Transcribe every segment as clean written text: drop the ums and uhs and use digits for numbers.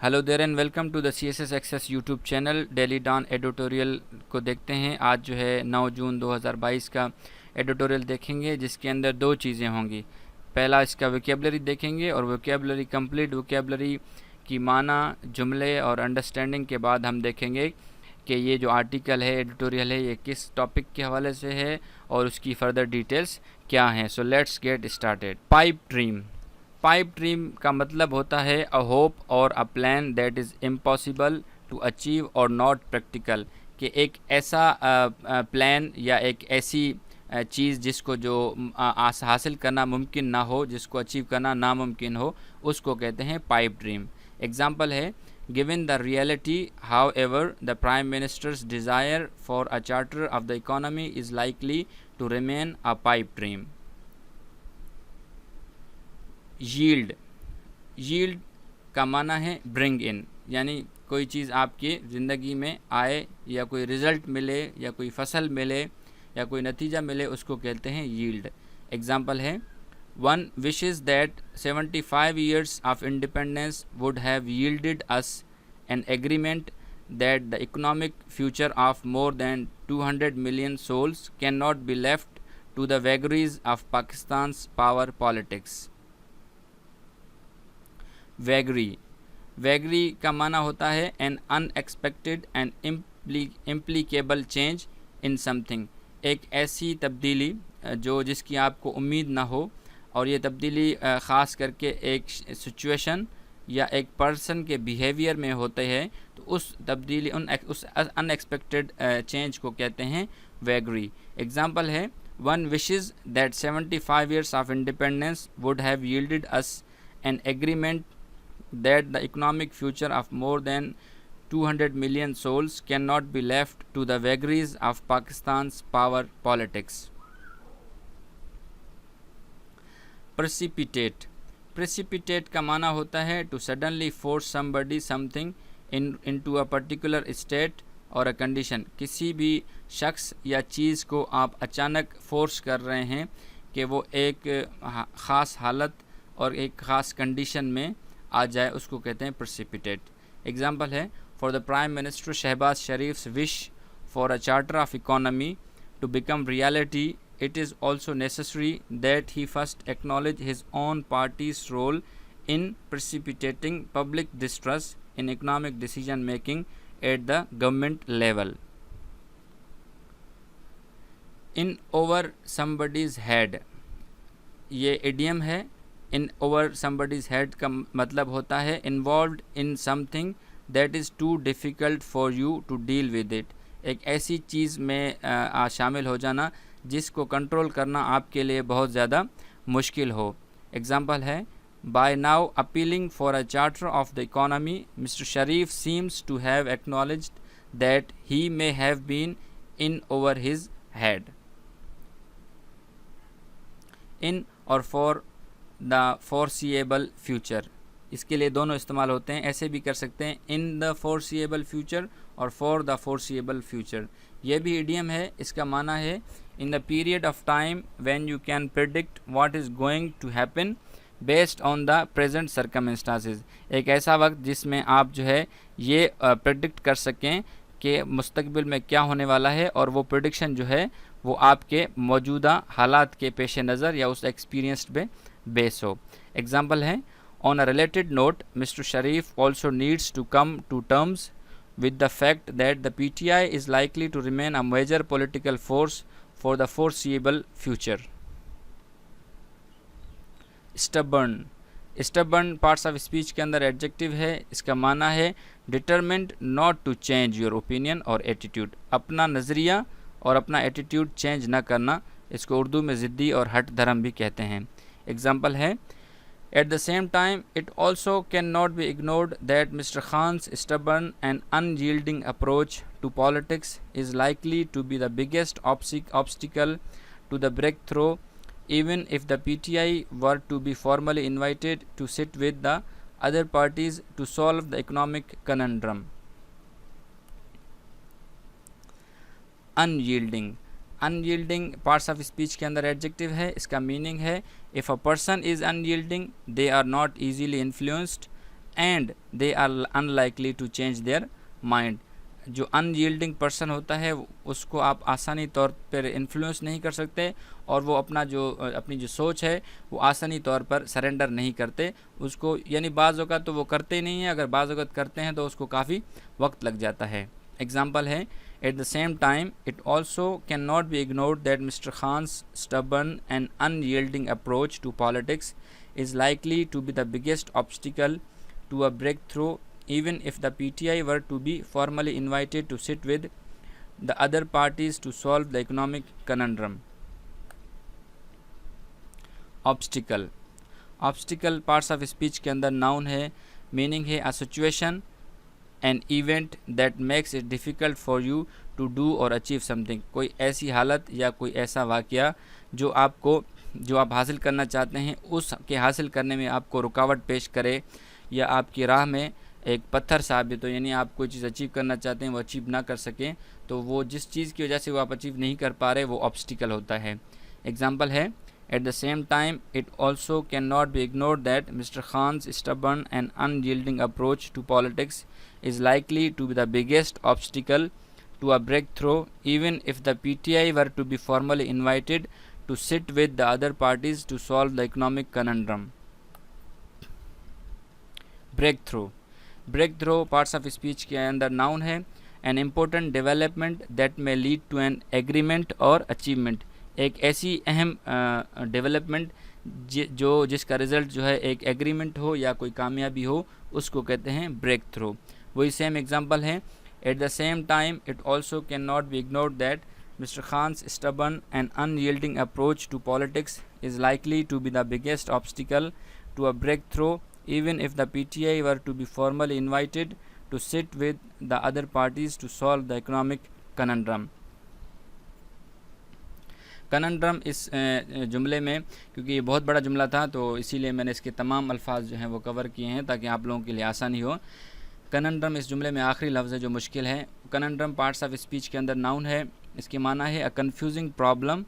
Hello there and welcome to the CSS access YouTube channel. Daily Dawn editorial को देखते हैं। आज जो है 9 जून 2022 का एडिटोरियल देखेंगे, जिसके अंदर दो चीज़ें होंगी। पहला इसका वोकेबलरी देखेंगे और वोकेबलरी कंप्लीट वोकेबलरी की माना, जुमले और अंडरस्टैंडिंग के बाद हम देखेंगे कि ये जो आर्टिकल है, एडिटोरियल है, ये किस टॉपिक के हवाले से है और उसकी फर्दर डिटेल्स क्या हैं। So let's get started. Pipe dream. Pipe dream का मतलब होता है अ होप और a plan that is impossible to achieve और नॉट प्रैक्टिकल, कि एक ऐसा प्लान या एक ऐसी चीज़ जिसको जो हासिल करना मुमकिन ना हो, जिसको अचीव करना नामुमकिन हो, उसको कहते हैं पाइप ड्रीम। एग्जाम्पल है, given the reality however the prime minister's desire for a charter of the economy is likely to remain a pipe dream. Yield. Yield का माना है ब्रिंग इन, यानी कोई चीज़ आपकी ज़िंदगी में आए या कोई रिज़ल्ट मिले या कोई फसल मिले या कोई नतीजा मिले, उसको कहते हैं यील्ड। एग्जाम्पल है, one wishes that 75 years of independence would have yielded us an agreement that the economic future of more than 200 million souls cannot be left to the vagaries of Pakistan's power politics। Vagary. Vagary का माना होता है an unexpected and implicable change in something, एक ऐसी तब्दीली जो जिसकी आपको उम्मीद ना हो, और ये तब्दीली ख़ास करके एक सिचुएशन या एक पर्सन के बिहेवियर में होते हैं, तो उस तब्दीली उस अनएक्सपेक्टेड चेंज को कहते हैं वैगरी। एग्जाम्पल है, one wishes that 75 years of independence would have yielded us an agreement that the economic future of more than 200 million souls cannot be left to the vagaries of Pakistan's power politics। precipitate। precipitate का माना होता है to suddenly force somebody something into a particular state और a condition। किसी भी शख्स या चीज़ को आप अचानक फोर्स कर रहे हैं कि वो एक ख़ास हालत और एक ख़ास कंडीशन में आ जाए, उसको कहते हैं प्रेसिपिटेट। एग्जाम्पल है, for the prime minister Shahbaz Sharif's wish for a charter of economy to become reality, it is also necessary that he first acknowledge his own party's role in precipitating public distrust in economic decision making at the government level. In over somebody's head, ये idiom है। In over somebody's head का मतलब होता है involved in something that is too difficult for you to deal with it, एक ऐसी चीज़ में शामिल हो जाना जिसको कंट्रोल करना आपके लिए बहुत ज़्यादा मुश्किल हो। एग्जाम्पल है, by now appealing for a charter of the economy, mister Sharif seems to have acknowledged that he may have been in over his head. In और फॉर द फोरसीएबल फ्यूचर, इसके लिए दोनों इस्तेमाल होते हैं। ऐसे भी कर सकते हैं, इन द फोरसीएबल फ्यूचर और फॉर द फोरसीएबल फ्यूचर। ये भी इडियम है। इसका माना है in the period of time when you can predict what is going to happen based on the present circumstances, एक ऐसा वक्त जिसमें आप जो है ये प्रिडिक्ट कर सकें कि मुस्तकबिल में क्या होने वाला है, और वो प्रिडिक्शन जो है वो आपके मौजूदा हालात के पेश नज़र या उस एक्सपीरियंस पे बेस हो। एग्जाम्पल है, on a related note, mister Sharif also needs to come to terms with the fact that the PTI is likely to remain a major political force for the foreseeable future. Stubborn. Stubborn parts of speech के अंदर adjective है। इसका माना है determined not to change your opinion और attitude, अपना नज़रिया और अपना एटीट्यूड चेंज न करना। इसको उर्दू में ज़िद्दी और हट धर्म भी कहते हैं। एग्जाम्पल है, at the same time it also can not be ignored that mister Khan's stubborn and unyielding approach to politics is likely to be the biggest obstacle to the breakthrough, even if the PTI were to be formally invited to sit with the other parties to solve the economic conundrum। unyielding। Unyielding parts of speech के अंदर adjective है। इसका meaning है, if a person is unyielding they are not easily influenced and they are unlikely to change their mind. जो unyielding person होता है उसको आप आसानी तौर पर इन्फ्लुएंस नहीं कर सकते, और वो अपनी जो सोच है वो आसानी तौर पर सरेंडर नहीं करते उसको, यानी बाज़ औक़ात तो वो करते ही नहीं है, अगर बाज़ औक़ात करते हैं तो उसको काफ़ी वक्त लग जाता है। एग्जाम्पल है, at the same time it also can not be ignored that mister Khan's stubborn and unyielding approach to politics is likely to be the biggest obstacle to a breakthrough, even if the PTI were to be formally invited to sit with the other parties to solve the economic conundrum. Obstacle parts of speech के अंदर noun है, meaning है a situation, an event that makes it difficult for you to do or achieve something। कोई ऐसी हालत या कोई ऐसा वाक़या जो आप हासिल करना चाहते हैं उसके हासिल करने में आपको रुकावट पेश करे या आपकी राह में एक पत्थर साबित हो, यानी आप कोई चीज़ अचीव करना चाहते हैं वो अचीव ना कर सकें, तो वो जिस चीज़ की वजह से वो आप अचीव नहीं कर पा रहे वो ऑब्स्टिकल होता है। एग्जाम्पल है, at the same time it also can not be ignored that mister Khan's stubborn and unyielding approach to politics is likely to be the biggest obstacle to a breakthrough, even if the PTI were to be formally invited to sit with the other parties to solve the economic conundrum. Breakthrough parts of speech के अंदर noun है, an important development that may lead to an agreement or achievement। एक ऐसी अहम development जिसका result जो है एक एग्रीमेंट हो या कोई कामयाबी हो, उसको कहते हैं ब्रेक थ्रू। वही सेम एग्जांपल है, at the same time it also can not be ignored that mister Khan's stubborn and unyielding approach to politics is likely to be the biggest obstacle to a breakthrough, even if the PTI were to be formally invited to sit with the other parties to solve the economic conundrum। conundrum इस जुमले में, क्योंकि ये बहुत बड़ा जुमला था तो इसीलिए मैंने इसके तमाम अल्फाज जो हैं वो कवर किए हैं ताकि आप लोगों के लिए आसानी हो। conundrum इस जुमले में आखिरी लफ्ज़ है जो मुश्किल है। conundrum पार्ट्स ऑफ स्पीच के अंदर नाउन है, इसके माना है अ कन्फ्यूजिंग प्रॉब्लम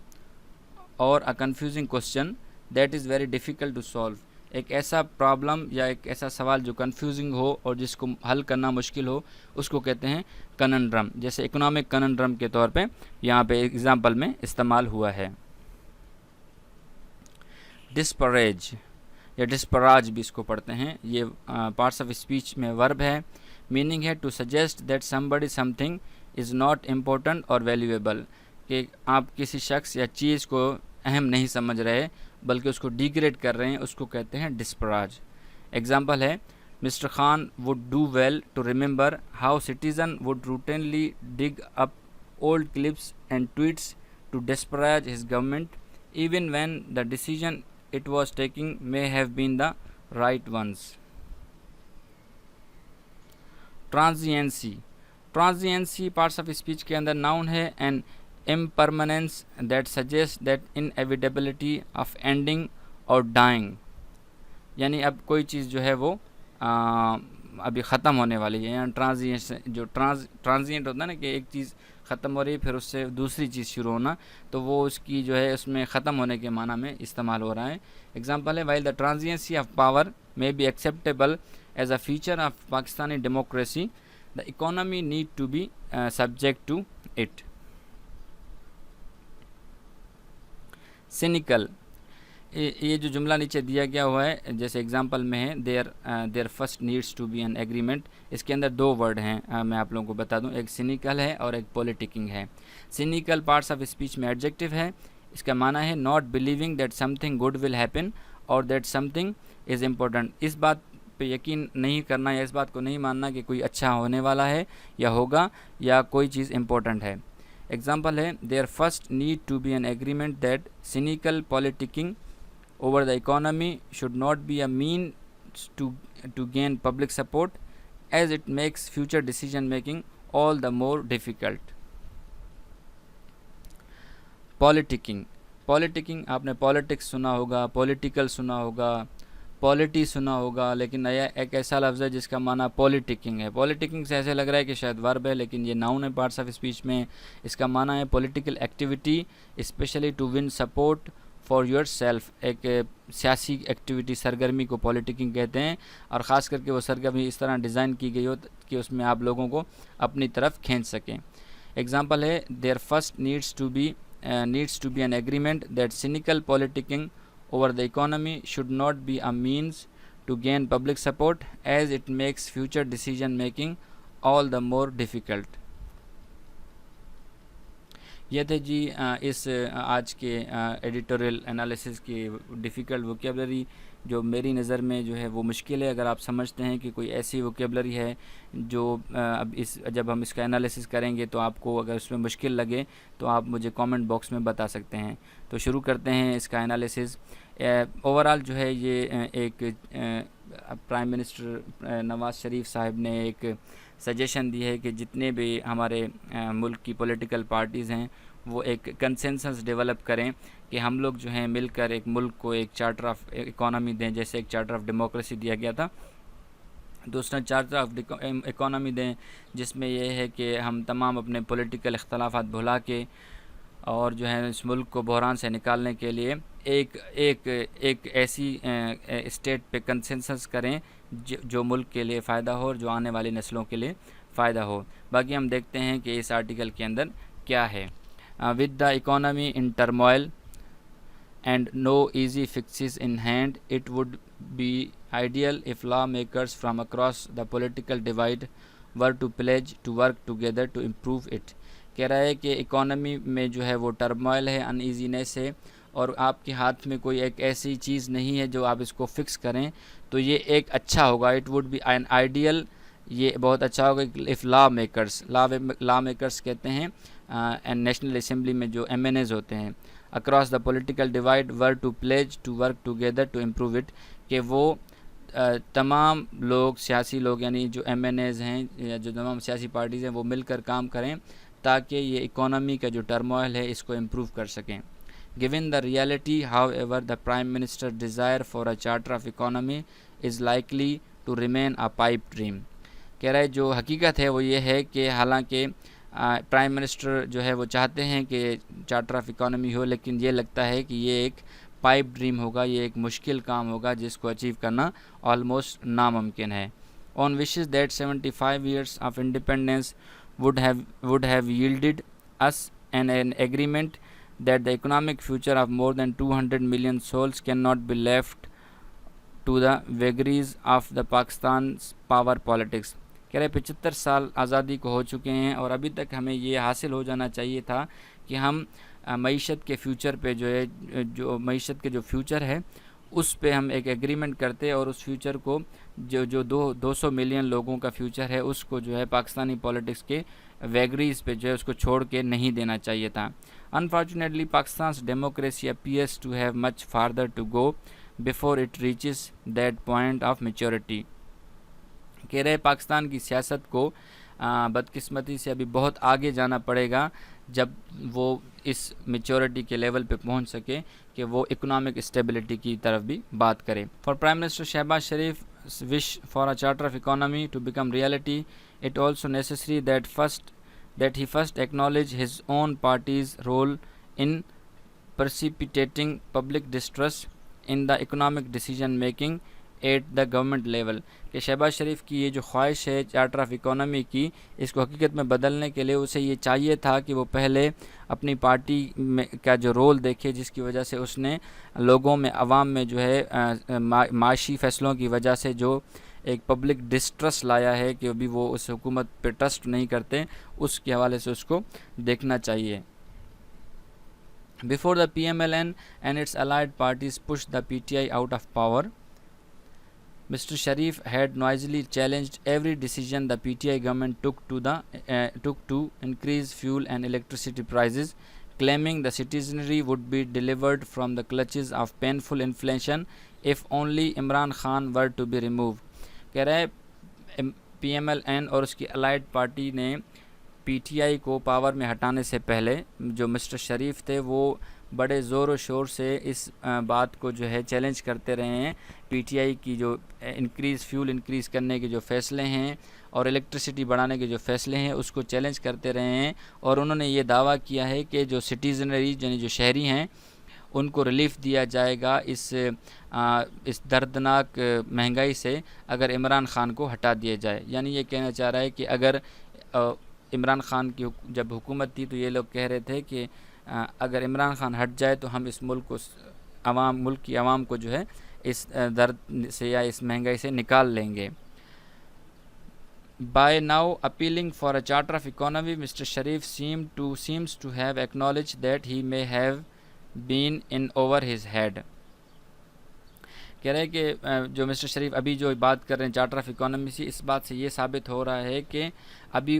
और a confusing question that is very difficult to solve. एक ऐसा प्रॉब्लम या एक ऐसा सवाल जो कन्फ्यूजिंग हो और जिसको हल करना मुश्किल हो उसको कहते हैं कनंड्रम, जैसे इकोनॉमिक कनंड्रम के तौर पे यहाँ पे एग्जाम्पल में इस्तेमाल हुआ है। डिस्परेज या डिस्पराज भी इसको पढ़ते हैं, ये पार्ट्स ऑफ स्पीच में वर्ब है, मीनिंग है to suggest that somebody something is not important और वैल्यूएबल, कि आप किसी शख्स या चीज़ को अहम नहीं समझ रहे बल्कि उसको डिग्रेड कर रहे हैं, उसको कहते हैं डिस्पराज। एग्जाम्पल है, mister Khan would do well to remember how citizen would routinely dig up old clips and tweets to disparage his government even when the decision it was taking may have been the right ones. Transiency parts of speech के अंदर noun है, and impermanence that suggests that inevitability of ending or dying, यानी अब कोई चीज़ जो है वो अभी ख़त्म होने वाली है। यानी ट्रांजिएंट होता है ना कि एक चीज़ ख़त्म हो रही है फिर उससे दूसरी चीज़ शुरू होना, तो वो उसकी जो है उसमें ख़त्म होने के माना में इस्तेमाल हो रहा है। एग्जांपल है, while the transiency of power may be acceptable as a feature of Pakistani democracy, the economy need to be subject to it। Cynical, ये जो जुमला नीचे दिया गया हुआ है जैसे एग्जांपल में है, there first needs to be an agreement, इसके अंदर दो वर्ड हैं, मैं आप लोगों को बता दूं, एक सिनिकल है और एक पॉलिटिकिंग है। सिनिकल पार्ट्स ऑफ स्पीच में एडजेक्टिव है, इसका माना है not believing that something good will happen और दैट समथिंग इज़ इम्पोर्टेंट, इस बात पे यकीन नहीं करना या इस बात को नहीं मानना कि कोई अच्छा होने वाला है या होगा या कोई चीज़ इम्पोर्टेंट है। एग्जाम्पल है, there first need to be an agreement that cynical politicking over the economy should not be a means to gain public support as it makes future decision making all the more difficult। politicking आपने politics सुना होगा, political सुना होगा, polity सुना होगा, लेकिन नया एक ऐसा लफ्ज़ है जिसका माना पॉलिटिकिंग है। पॉलिटिकिंग से ऐसे लग रहा है कि शायद वर्ब है, लेकिन ये नाउन है पार्ट्स ऑफ स्पीच में। इसका माना है political activity specially to win support for your self. एक सियासी एक्टिविटी सरगर्मी को पॉलिटिकिंग कहते हैं, और ख़ास करके वो सरगर्मी इस तरह डिज़ाइन की गई हो कि उसमें आप लोगों को अपनी तरफ खींच सकें। एग्जाम्पल है, there first needs to be an agreement that cynical politicking over the economy should not be a means to gain public support, as it makes future decision making all the more difficult। यह थे जी इस आज के editorial analysis की difficult vocabulary जो मेरी नज़र में जो है वो मुश्किल है। अगर आप समझते हैं कि कोई ऐसी वोकेबलरी है जो अब जब हम इसका एनालिसिस करेंगे तो आपको अगर उसमें मुश्किल लगे तो आप मुझे कमेंट बॉक्स में बता सकते हैं। तो शुरू करते हैं इसका एनालिसिस। ओवरऑल जो है ये एक प्राइम मिनिस्टर नवाज़ शरीफ साहब ने एक सजेशन दी है कि जितने भी हमारे मुल्क की पॉलिटिकल पार्टीज़ हैं वो एक कंसेंसस डेवलप करें कि हम लोग जो हैं मिलकर एक मुल्क को एक चार्टर ऑफ इकोनॉमी दें, जैसे एक चार्टर ऑफ डेमोक्रेसी दिया गया था। दूसरा चार्टर ऑफ इकोनॉमी दें जिसमें यह है कि हम तमाम अपने पॉलिटिकल इख्तलाफात भुला के और जो है इस मुल्क को बहरान से निकालने के लिए एक ऐसी स्टेट पे कंसेंसस करें जो मुल्क के लिए फ़ायदा हो और जो आने वाली नस्लों के लिए फ़ायदा हो। बाकी हम देखते हैं कि इस आर्टिकल के अंदर क्या है। With the economy in turmoil and no easy fixes in hand, it would be ideal if lawmakers from across the political divide were to pledge to work together to improve it। कह रहा है कि economy में जो है वो turmoil है, uneasiness है, और आपके हाथ में कोई एक ऐसी चीज़ नहीं है जो आप इसको फिक्स करें, तो ये एक अच्छा होगा। It would be an ideal, ये बहुत अच्छा होगा इफ़ लॉ मेकर्स कहते हैं एंड नेशनल असम्बली में जो MNAs होते हैं across the political divide were to pledge to work together to improve it, कि वो तमाम लोग सियासी लोग यानी जो MNAs हैं या जो तमाम सियासी पार्टीज़ हैं वो मिलकर काम करें ताकि ये इकोनॉमी का जो टर्मोइल है इसको इम्प्रूव कर सकें। Given the reality however the prime minister desire for a charter of economy is likely to remain a pipe dream. कह रहा है जो हकीकत है वो ये है कि हालांकि प्राइम मिनिस्टर जो है वो चाहते हैं कि चार्टर ऑफ इकोनॉमी हो, लेकिन ये लगता है कि ये एक पाइप ड्रीम होगा, ये एक मुश्किल काम होगा जिसको अचीव करना ऑलमोस्ट नामुमकिन है। On wishes that 75 years of independence would have yielded us an agreement that the economic future of more than 200 million souls cannot be left to the vagaries of the Pakistan's power politics। कह रहे 75 साल आज़ादी को हो चुके हैं और अभी तक हमें ये हासिल हो जाना चाहिए था कि हम मईशत के फ्यूचर पे जो है जो मईशत के जो फ्यूचर है उस पे हम एक एग्रीमेंट करते और उस फ्यूचर को जो 200 मिलियन लोगों का फ्यूचर है उसको जो है पाकिस्तानी पॉलिटिक्स के वैगरीज पे जो है उसको छोड़ के नहीं देना चाहिए था। Unfortunately Pakistan democracy appears to have much farther to go before it reaches that point of maturity. कह रहे पाकिस्तान की सियासत को बदकिस्मती से अभी बहुत आगे जाना पड़ेगा जब वो इस मेच्योरिटी के लेवल पे पहुंच सके कि वो इकोनॉमिक स्टेबिलिटी की तरफ भी बात करे। For prime minister Shahbaz Sharif wish for a charter of economy to become reality, it also necessary that he first acknowledge his own party's role in precipitating public distrust in the economic decision making at the government level। कि शहबाज शरीफ की ये जो ख्वाहिश है charter of economy की, इसको हकीकत में बदलने के लिए उसे ये चाहिए था कि वो पहले अपनी पार्टी में का जो रोल देखे जिसकी वजह से उसने लोगों में अवाम में जो है माशी फ़ैसलों की वजह से जो एक पब्लिक डिस्ट्रस्ट लाया है कि अभी वो उस हुकूमत पे ट्रस्ट नहीं करते, उसके हवाले से उसको देखना चाहिए। Before the PMLN and it's allied parties push the PTI out of power, Mr. Sharif had noisily challenged every decision the PTI government took to increase fuel and electricity prices, claiming the citizenry would be delivered from the clutches of painful inflation if only Imran Khan were to be removed। कह रहा है PMLN और उसकी allied party ने PTI को power में हटाने से पहले जो मिस्टर शरीफ थे वो बड़े ज़ोर व शोर से इस बात को जो है चैलेंज करते रहे हैं। PTI की जो फ्यूल इंक्रीज़ करने के जो फ़ैसले हैं और इलेक्ट्रिसिटी बढ़ाने के जो फ़ैसले हैं उसको चैलेंज करते रहे हैं, और उन्होंने ये दावा किया है कि जो सिटीज़नरी यानी जो शहरी हैं उनको रिलीफ दिया जाएगा इस दर्दनाक महंगाई से अगर इमरान ख़ान को हटा दिया जाए। यानी ये कहना चाह रहा है कि अगर इमरान ख़ान की जब हुकूमत थी तो ये लोग कह रहे थे कि अगर इमरान ख़ान हट जाए तो हम इस मुल्क की आवाम को जो है इस दर्द से या इस महंगाई से निकाल लेंगे। By now appealing for a charter of economy, Mr. Sharif seems to have acknowledged that he may have been in over his head। कह रहे हैं कि जो मिस्टर शरीफ अभी जो बात कर रहे हैं चार्टर ऑफ इकोनॉमी से, इस बात से ये साबित हो रहा है कि अभी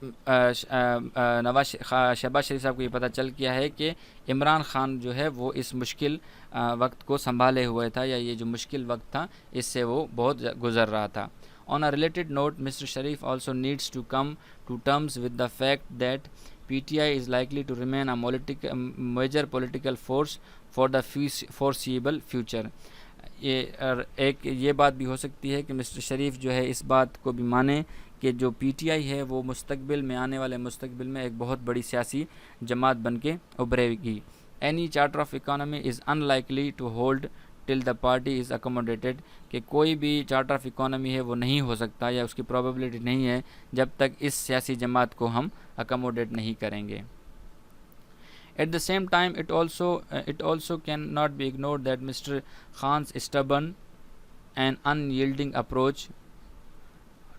नवाज शहबाज शरीफ साहब को ये पता चल गया है कि इमरान ख़ान जो है वो इस मुश्किल वक्त को संभाले हुए था, या ये जो मुश्किल वक्त था इससे वो बहुत गुज़र रहा था। On a related note, Mr. Sharif also needs to come to terms with the fact that PTI is likely to remain a major political force for the foreseeable future। ये बात भी हो सकती है कि मिस्टर शरीफ जो है इस बात को भी माने कि जो PTI है वो मुस्तकबिल में, आने वाले मुस्तकबिल में एक बहुत बड़ी सियासी जमात बन के उभरेगी। Any charter of economy is unlikely to hold till the party is accommodated, कि कोई भी चार्टर ऑफ इकोनॉमी है वो नहीं हो सकता या उसकी प्रोबेबिलिटी नहीं है जब तक इस सियासी जमात को हम अकोमोडेट नहीं करेंगे। At the same time it also can not be ignored that mister Khan's stubborn and unyielding approach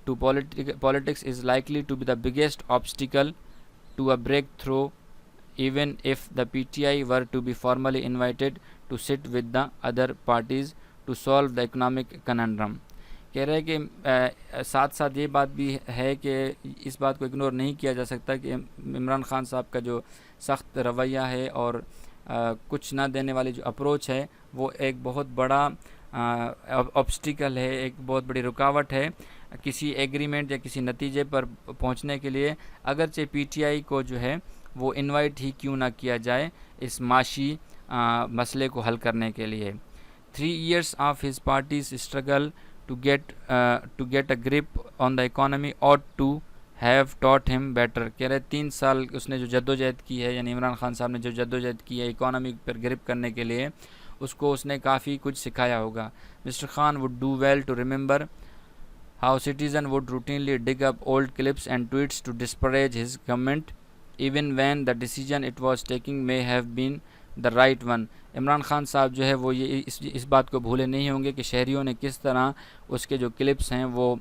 to politics is likely to be the biggest obstacle to a breakthrough even if the PTI were to be formally invited to sit with the other parties to solve the economic conundrum। कह रहे हैं कि साथ साथ ये बात भी है कि इस बात को इग्नोर नहीं किया जा सकता कि इमरान ख़ान साहब का जो सख्त रवैया है और कुछ ना देने वाली जो अप्रोच है वो एक बहुत बड़ा ऑब्स्टिकल है, एक बहुत बड़ी रुकावट है किसी एग्रीमेंट या किसी नतीजे पर पहुंचने के लिए। अगरचे PTI को जो है वो इनवाइट ही क्यों ना किया जाए इस माशी मसले को हल करने के लिए। 3 years of his party's struggle to get a grip on the economy ought to have taught him better। कह रहे 3 साल उसने जो जद्दोजहद की है, यानी इमरान ख़ान साहब ने जो जद्दोजहद की है इकोनॉमी पर ग्रिप करने के लिए, उसको उसने काफ़ी कुछ सिखाया होगा। Mister Khan would do well to remember how citizen would routinely dig up old clips and tweets to disparage his government even when the decision it was taking may have been the right one। Imran Khan साहब जो है वो ये इस बात को भूले नहीं होंगे कि शहरियों ने किस तरह उसके जो क्लिप्स हैं वो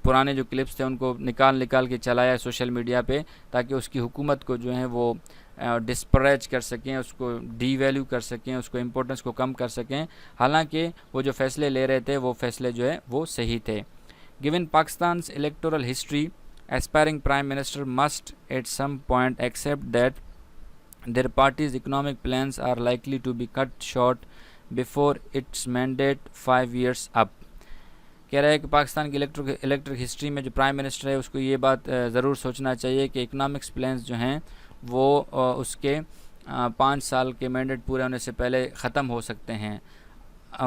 पुराने जो क्लिप्स थे उनको निकाल के चलाया सोशल मीडिया पे, ताकि उसकी हुकूमत को जो है वो डिस्परेज कर सकें, उसको डीवैल्यू कर सकें, उसको इम्पोर्टेंस को कम कर सकें। हालांकि वो जो फ़ैसले ले रहे थे वो फ़ैसले जो है वो सही थे। Given Pakistan's electoral history, aspiring prime minister must at some point accept that their parties economic plans are likely to be cut short before its mandate 5 years up. कह रहा है कि पाकिस्तान की इलेक्ट्रिक हिस्ट्री में जो प्राइम मिनिस्टर है उसको ये बात ज़रूर सोचना चाहिए कि इकनॉमिक्स प्लान्स जो हैं वो उसके 5 साल के मैंडेट पूरे होने से पहले ख़त्म हो सकते हैं।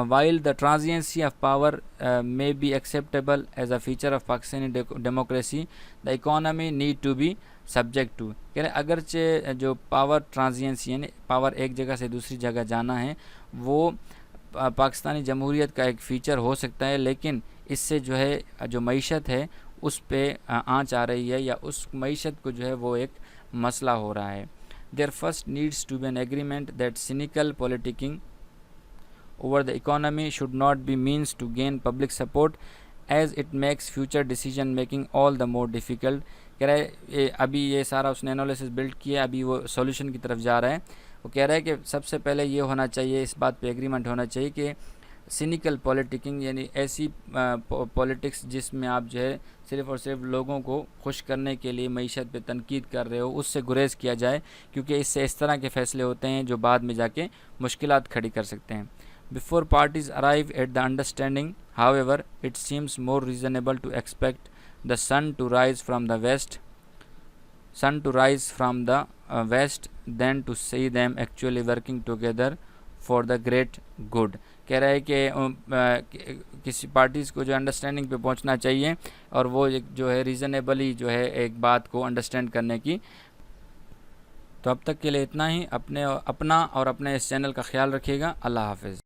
While the transiency of power may be acceptable as a feature of Pakistani democracy, the economy need to be subject to. कह रहे अगरचे जो पावर ट्रांजिएंसी यानी पावर एक जगह से दूसरी जगह जाना है वो पाकिस्तानी जमहूरियत का एक फ़ीचर हो सकता है, लेकिन इससे जो है जो मईशत है उस पे आँच आ रही है या उस मईशत को जो है वो एक मसला हो रहा है। There first needs to be an agreement that cynical politicking over the economy should not be means to gain public support as it makes future decision making all the more difficult. कह रहा है अभी ये सारा उसने analysis build किया, अभी वो सॉल्यूशन की तरफ जा रहा है। वो कह रहा है कि सबसे पहले ये होना चाहिए, इस बात पे एग्रीमेंट होना चाहिए कि सिनिकल पॉलिटिकिंग यानी ऐसी पॉलिटिक्स जिसमें आप जो है सिर्फ़ और सिर्फ लोगों को खुश करने के लिए मईशत पे तनकीद कर रहे हो, उससे गुरेज किया जाए, क्योंकि इससे इस तरह के फ़ैसले होते हैं जो बाद में जाके मुश्किलात खड़ी कर सकते हैं। Before parties arrive at the understanding however it seems more reasonable to expect the sun to rise from the west than to see them actually working together for the great good. कह रहा है कि किसी parties को जो understanding पे पहुंचना चाहिए और वो जो है रीज़नेबली जो है एक बात को अंडरस्टैंड करने की तो अब तक के लिए इतना ही। अपना और अपने इस चैनल का ख्याल रखिएगा। अल्लाह हाफ़िज़।